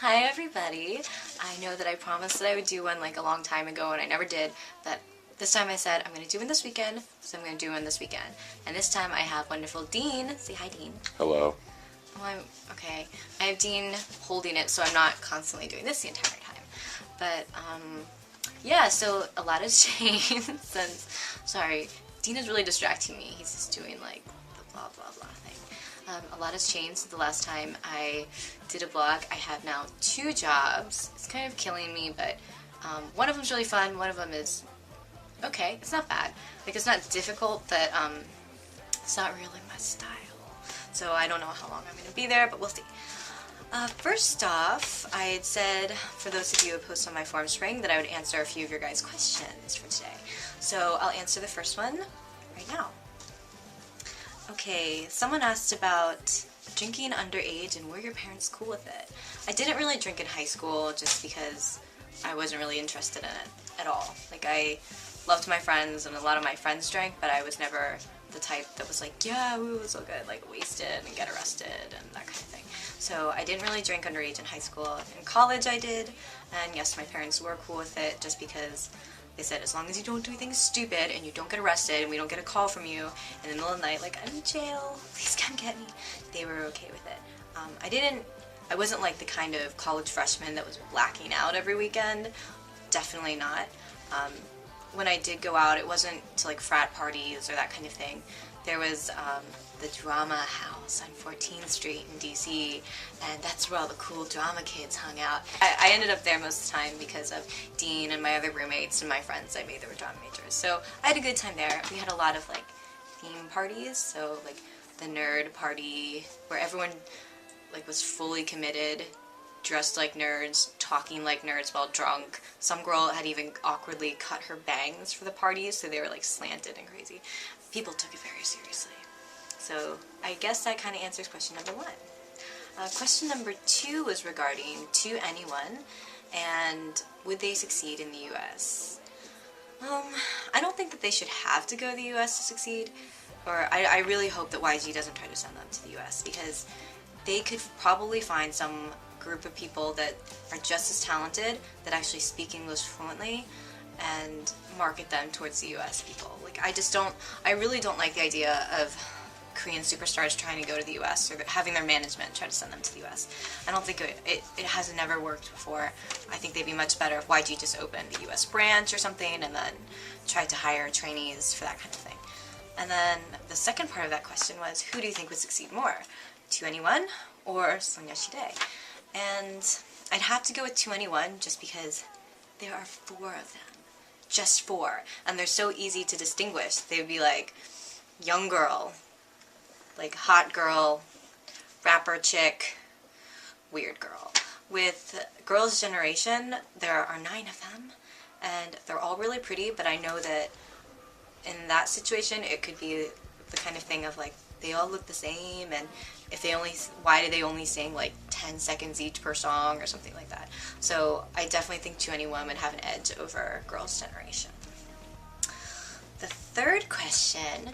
Hi everybody! I know that I promised that I would do one like a long time ago and I never did, but this time I said I'm going to do one this weekend, so I'm going to do one this weekend. And this time I have wonderful Dean. Say hi, Dean. Hello. Oh, okay. I have Dean holding it so I'm not constantly doing this the entire time. But, yeah, so a lot has changed since, sorry, Dean is really distracting me. He's just doing like the blah blah blah thing. A lot has changed since the last time I did a vlog. I have now 2 jobs. It's kind of killing me, but one of them's really fun. One of them is okay. It's not bad. Like, it's not difficult, but it's not really my style. So I don't know how long I'm going to be there, but we'll see. First off, I had said, for those of you who post on my forum spring, that I would answer a few of your guys' questions for today. So I'll answer the first one right now. Okay, someone asked about drinking underage and were your parents cool with it? I didn't really drink in high school just because I wasn't really interested in it at all. Like, I loved my friends and a lot of my friends drank, but I was never the type that was like, yeah, ooh, it was so good, like wasted and get arrested and that kind of thing. So I didn't really drink underage in high school. In college I did, and yes, my parents were cool with it just because they said as long as you don't do things stupid and you don't get arrested and we don't get a call from you in the middle of the night like, I'm in jail, please come get me, they were okay with it. I wasn't like the kind of college freshman that was blacking out every weekend. Definitely not. When I did go out, it wasn't to like frat parties or that kind of thing. There was the Drama House on 14th Street in DC, and that's where all the cool drama kids hung out. I ended up there most of the time because of Dean and my other roommates and my friends I made that were drama majors. So I had a good time there. We had a lot of like theme parties, so like the nerd party where everyone like was fully committed, dressed like nerds, talking like nerds while drunk. Some girl had even awkwardly cut her bangs for the parties, so they were like slanted and crazy. People took it very seriously. So I guess that kind of answers question number 1. Question number 2 was regarding to anyone, and would they succeed in the US? I don't think that they should have to go to the US to succeed, or I really hope that YG doesn't try to send them to the US, because they could probably find some group of people that are just as talented, that actually speak English fluently, and market them towards the US people. Like, I really don't like the idea of Korean superstars trying to go to the US, or having their management try to send them to the US. I don't think it has never worked before. I think they'd be much better if YG just opened a US branch or something, and then tried to hire trainees for that kind of thing. And then the second part of that question was, who do you think would succeed more? 2NE1 or Sonia Shide? And I'd have to go with 2NE1 just because there are 4 of them. Just 4. And they're so easy to distinguish. They would be like, young girl, like hot girl, rapper chick, weird girl. With Girls' Generation, there are 9 of them, and they're all really pretty, but I know that in that situation it could be the kind of thing of like, they all look the same, and why do they only sing like 10 seconds each per song or something like that. So I definitely think 2NE1 would have an edge over Girls' Generation. The third question,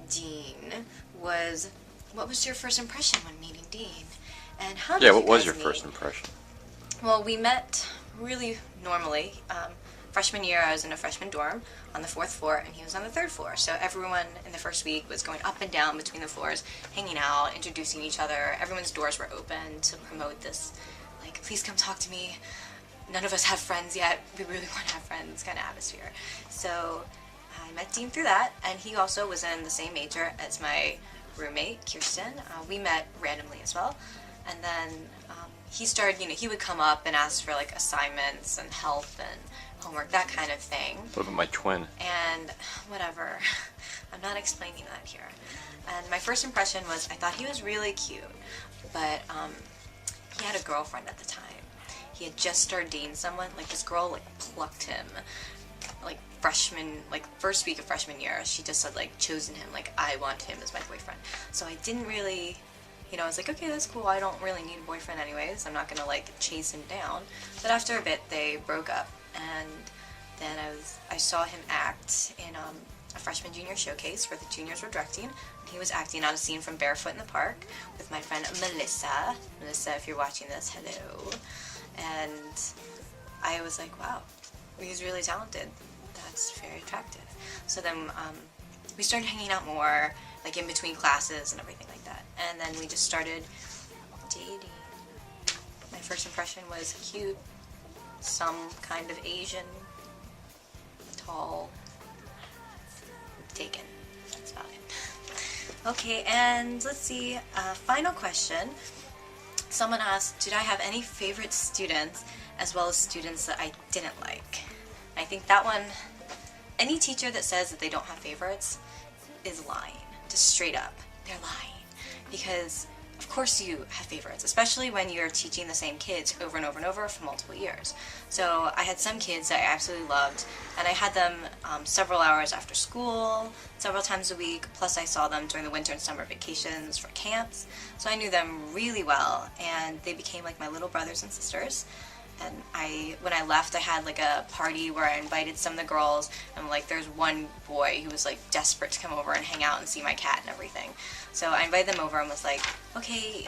Dean, was, what was your first impression when meeting Dean? And how did you what was guys your meet? first impression? Well, we met really normally. Freshman year, I was in a freshman dorm on the 4th floor, and he was on the 3rd floor. So everyone in the first week was going up and down between the floors, hanging out, introducing each other. Everyone's doors were open to promote this, like, please come talk to me. None of us have friends yet. We really want to have friends kind of atmosphere. So I met Dean through that, and he also was in the same major as my roommate, Kirsten. We met randomly as well. And then he started, he would come up and ask for like assignments and help and homework, that kind of thing. What about my twin? And whatever. I'm not explaining that here. And my first impression was I thought he was really cute, but he had a girlfriend at the time. He had just started dating someone. Like, this girl like plucked him, like first week of freshman year. She just had like chosen him, like, I want him as my boyfriend. So I didn't really, I was like, okay, that's cool, I don't really need a boyfriend anyways, I'm not gonna like chase him down. But after a bit they broke up, and then I saw him act in a freshman junior showcase where the juniors were directing, and he was acting out a scene from Barefoot in the Park with my friend Melissa. Melissa, if you're watching this, hello. and I was like, wow, he's really talented. That's very attractive. So then we started hanging out more, like in between classes and everything like that. And then we just started dating. My first impression was cute, some kind of Asian, tall, taken. That's about it. Okay, and let's see, final question. Someone asked, did I have any favorite students as well as students that I didn't like? I think that one, any teacher that says that they don't have favorites is lying. Just straight up, they're lying. Because of course you have favorites, especially when you're teaching the same kids over and over and over for multiple years. So I had some kids that I absolutely loved, and I had them several hours after school, several times a week, plus I saw them during the winter and summer vacations for camps. So I knew them really well, and they became like my little brothers and sisters. And when I left, I had like a party where I invited some of the girls, and like there's one boy who was like desperate to come over and hang out and see my cat and everything. So I invited them over and was like, okay,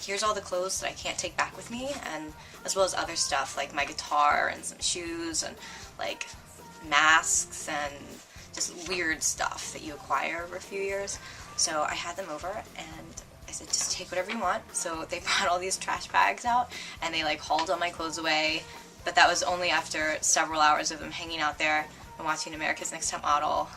here's all the clothes that I can't take back with me, and as well as other stuff like my guitar and some shoes and like masks and just weird stuff that you acquire over a few years. So I had them over, and I said, just take whatever you want. So they brought all these trash bags out, and they like hauled all my clothes away. But that was only after several hours of them hanging out there and watching America's Next Top Model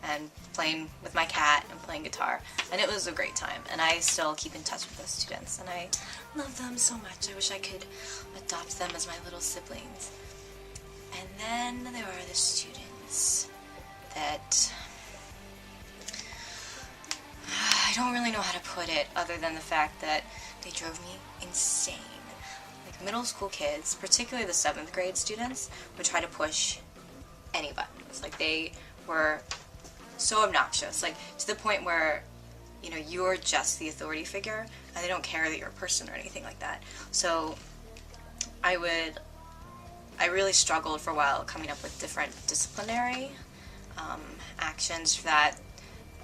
and playing with my cat and playing guitar. And it was a great time, and I still keep in touch with those students, and I love them so much. I wish I could adopt them as my little siblings. And then there are the students that I don't really know how to put it other than the fact that they drove me insane. Like middle school kids, particularly the 7th grade students, would try to push any buttons. Like they were so obnoxious, like to the point where, you know, you're just the authority figure and they don't care that you're a person or anything like that. So I really struggled for a while coming up with different disciplinary actions for that,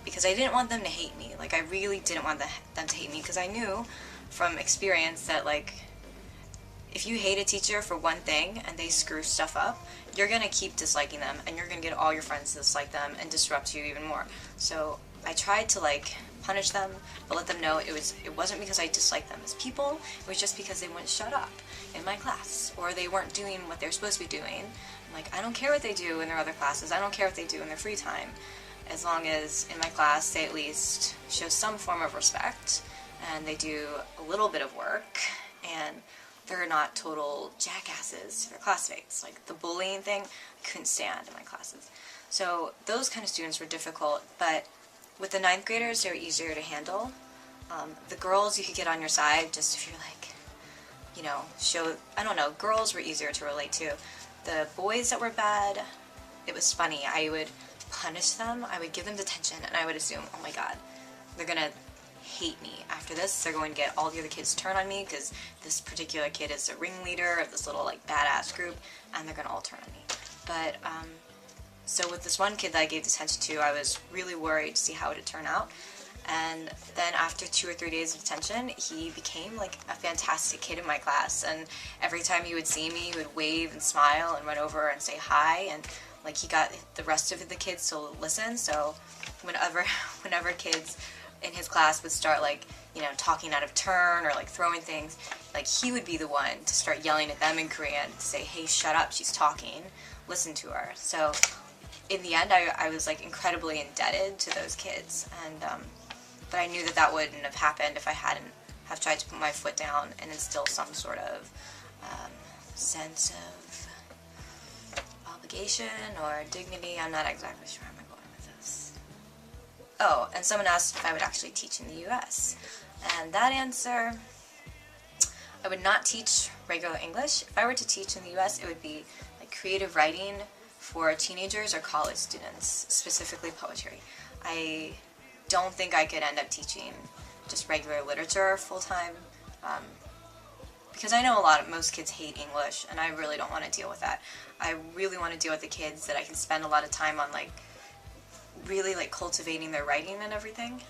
because I didn't want them to hate me. Like, I really didn't want them to hate me, because I knew from experience that, like, if you hate a teacher for one thing and they screw stuff up, you're going to keep disliking them, and you're going to get all your friends to dislike them and disrupt you even more. So I tried to, like, punish them, but let them know it wasn't because I disliked them as people, it was just because they wouldn't shut up in my class, or they weren't doing what they're supposed to be doing. Like, I don't care what they do in their other classes, I don't care what they do in their free time, as long as in my class they at least show some form of respect, and they do a little bit of work, and they're not total jackasses to their classmates. Like, the bullying thing, I couldn't stand in my classes. So those kind of students were difficult, but with the 9th graders, they were easier to handle. The girls you could get on your side just if you're like, you know, I don't know, girls were easier to relate to. The boys that were bad, it was funny. I would punish them, I would give them detention, and I would assume, oh my god, they're gonna hate me after this. They're going to get all the other kids to turn on me because this particular kid is the ringleader of this little like badass group, and they're gonna all turn on me. But so with this one kid that I gave detention to, I was really worried to see how it would turn out. And then after 2 or 3 days of detention, he became like a fantastic kid in my class, and every time he would see me, he would wave and smile and run over and say hi, and like he got the rest of the kids to listen. So whenever kids in his class would start like, you know, talking out of turn or like throwing things, like he would be the one to start yelling at them in Korean to say, hey, shut up, she's talking, listen to her. So in the end, I was like incredibly indebted to those kids, and but I knew that wouldn't have happened if I hadn't have tried to put my foot down and instill some sort of sense of obligation or dignity. I'm not exactly sure how I'm going with this. Oh, and someone asked if I would actually teach in the US. And that answer, I would not teach regular English. If I were to teach in the US, it would be like creative writing for teenagers or college students, specifically poetry. I don't think I could end up teaching just regular literature full-time, because I know most kids hate English, and I really don't want to deal with that. I really want to deal with the kids that I can spend a lot of time on, like, really, like, cultivating their writing and everything.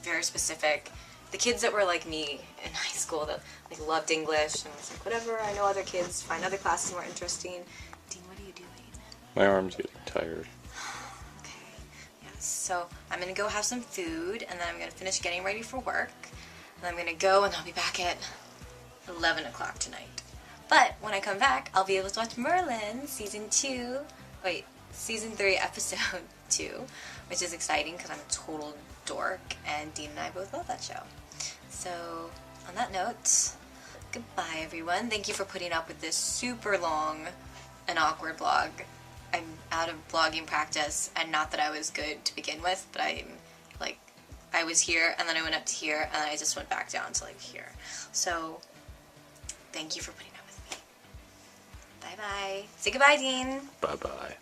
Very specific, the kids that were like me in high school that like loved English, and I was like, whatever, I know other kids find other classes more interesting. Dean, what are you doing? My arm's getting tired. Okay. Yes. So I'm gonna go have some food, and then I'm gonna finish getting ready for work. And I'm gonna go, and I'll be back at 11 o'clock tonight. But when I come back, I'll be able to watch Merlin season 3, episode 2, which is exciting because I'm a total dork, and Dean and I both love that show. So, on that note, goodbye everyone. Thank you for putting up with this super long and awkward vlog. I'm out of vlogging practice, and not that I was good to begin with, but I was here, and then I went up to here, and I just went back down to like here. So, thank you for putting up with me. Bye bye. Say goodbye, Dean. Bye bye.